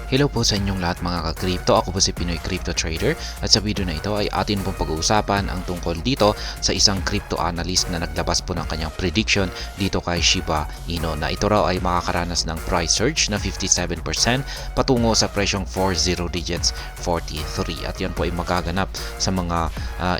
Hello po sa inyong lahat mga ka-crypto. Ako po si Pinoy Crypto Trader at sa video na ito ay atin pong pag-uusapan ang tungkol dito sa isang crypto analyst na naglabas po ng kanyang prediction dito kay Shiba Inu na ito raw ay makakaranas ng price surge na 57% patungo sa presyong 40 digits 43 at yan po ay magaganap sa mga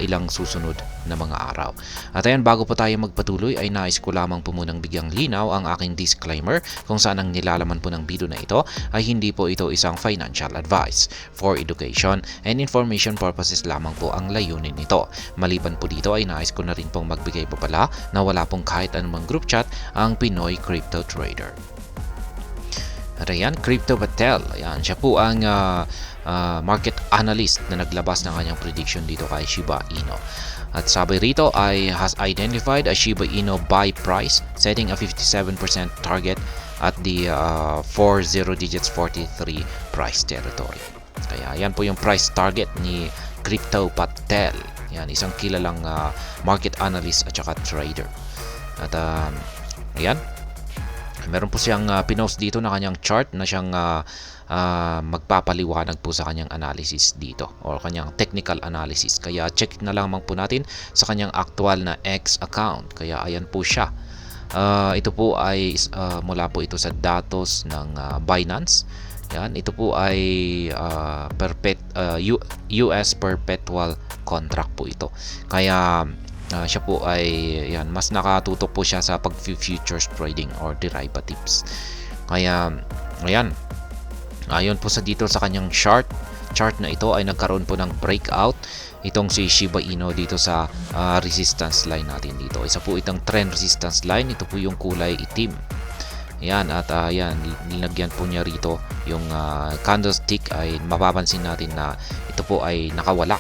ilang susunod na mga araw. At ayan, bago po tayo magpatuloy ay nais ko lamang po munang bigyang linaw ang aking disclaimer kung saan ang nilalaman po ng video na ito ay hindi po ito isang financial advice. For education and information purposes lamang po ang layunin nito. Maliban po dito ay nais ko na rin pong magbigay po pala na wala pong kahit anumang group chat ang Pinoy Crypto Trader. At ayan, Crypto Batel, ayan, siya po ang market analyst na naglabas ng kanyang prediction dito kay Shiba Inu. At sabi rito ay has identified a Shiba Inu buy price setting a 57% target at the 40 digits 43 price territory. Kaya yan po yung price target ni Crypto Patel. Yan, isang kilalang market analyst at saka trader. At ayan, meron po siyang pinost dito na kanyang chart na siyang magpapaliwanag po sa kanyang analysis dito or kanyang technical analysis. Kaya check na lamang po natin sa kanyang actual na X account. Kaya ayan po siya. Ito po ay mula po ito sa datos ng Binance. Yan, ito po ay US perpetual contract po ito. Kaya siya po ay yan, mas nakatutok po siya sa pag-futures trading or derivatives. Kaya ayan, ayon po sa dito sa kanyang chart na ito ay nagkaroon po ng breakout itong si Shiba Inu dito sa resistance line natin dito. Isa po itong trend resistance line, ito po yung kulay itim. Ayan, at ayan, nilagyan po niya rito yung candlestick ay mapapansin natin na ito po ay nakawala.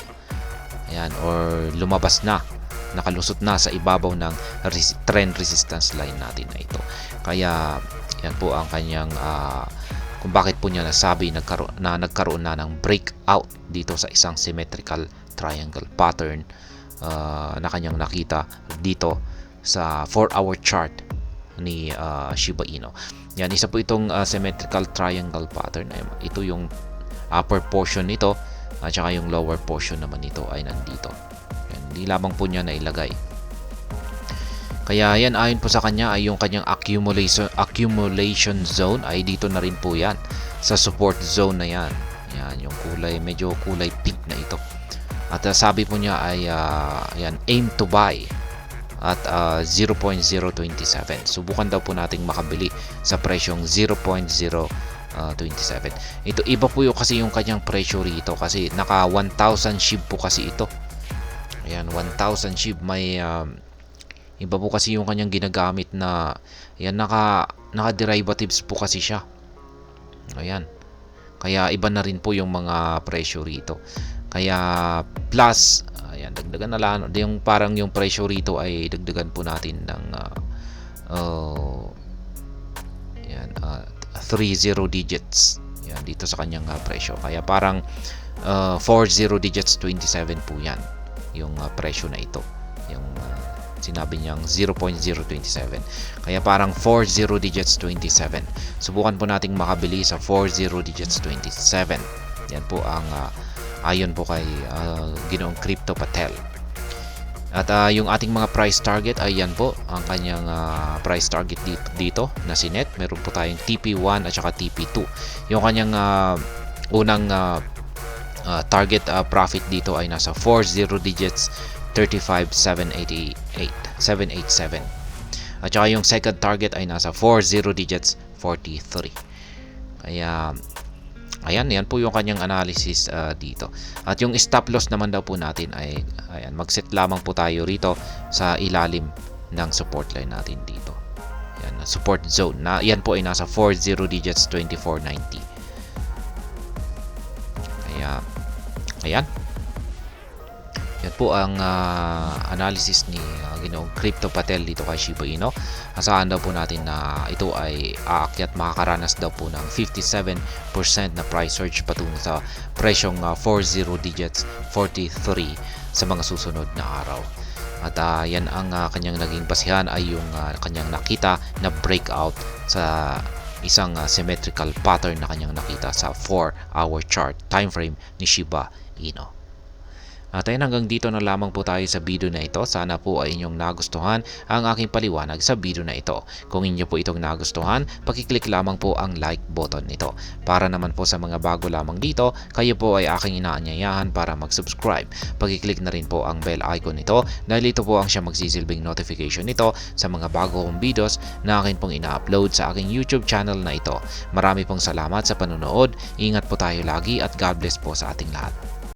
Ayan, or lumabas na, nakalusot na sa ibabaw ng trend resistance line natin na ito. Kaya yan po ang kanyang kung bakit po niya nasabi nagkaroon na ng breakout dito sa isang symmetrical triangle pattern na kanyang nakita dito sa 4-hour chart ni Shiba Inu. Yan, isa po itong symmetrical triangle pattern. Ito yung upper portion nito at saka yung lower portion naman nito ay nandito. Yan, hindi lamang po niya nailagay. Kaya yan, ayon po sa kanya ay yung kanyang accumulation zone ay dito na rin po yan sa support zone na yan. Yan yung medyo kulay pink na ito. At sabi po niya ay yan, aim to buy at 0.027. Subukan daw po nating makabili sa presyong 0.027. Ito iba po yung kasi yung kanyang presyo rito kasi naka 1,000 SHIB po kasi ito. Ayan, 1,000 SHIB may iba po kasi yung kanyang ginagamit na yan, naka derivatives po kasi siya. Ayan. Kaya iba na rin po yung mga presyo rito. Kaya plus ayan, dagdagan na lang yung parang yung presyo rito ay dagdagan po natin ng 30 digits. Yan dito sa kanyang presyo. Kaya parang 40 digits 27 po yan yung presyo na ito. Yung sinabi niyang 0.027. Kaya parang 40 digits 27. Subukan po nating makabili sa 40 digits 27. Yan po ang ayon po kay Ginoong Crypto Patel. At yung ating mga price target ay yan po ang kanyang price target dito na sinet. Meron po tayong TP1 at saka TP2. Yung kanyang unang target profit dito ay nasa 40 digits 35,787. At saka yung second target ay nasa 40 digits 43. Kaya ayan, yan po yung kanyang analysis dito. At yung stop loss naman daw po natin ay ayan, mag-set lamang po tayo rito sa ilalim ng support line natin dito. Ayan, support zone. Na yan po ay nasa 40 digits 2490. Kaya ayan. Yan po ang analysis ni Ginoong Crypto Patel dito kay Shiba Inu. Asahan daw po natin na ito ay aakyat, makakaranas daw po ng 57% na price surge patungo sa presyong 40 digits 43 sa mga susunod na araw. At yan ang kanyang naging basihan ay yung kanyang nakita na breakout sa isang symmetrical pattern na kanyang nakita sa 4-hour chart time frame ni Shiba Inu. At ayun, hanggang dito na lamang po tayo sa video na ito. Sana po ay inyong nagustuhan ang aking paliwanag sa video na ito. Kung inyo po itong nagustuhan, pakiclick lamang po ang like button nito. Para naman po sa mga bago lamang dito, kayo po ay aking inaanyayahan para mag-subscribe. Pakiclick na rin po ang bell icon nito dahil ito po ang siya magsisilbing notification nito sa mga bago kong videos na akin pong ina-upload sa aking YouTube channel na ito. Marami pong salamat sa panonood. Ingat po tayo lagi at God bless po sa ating lahat.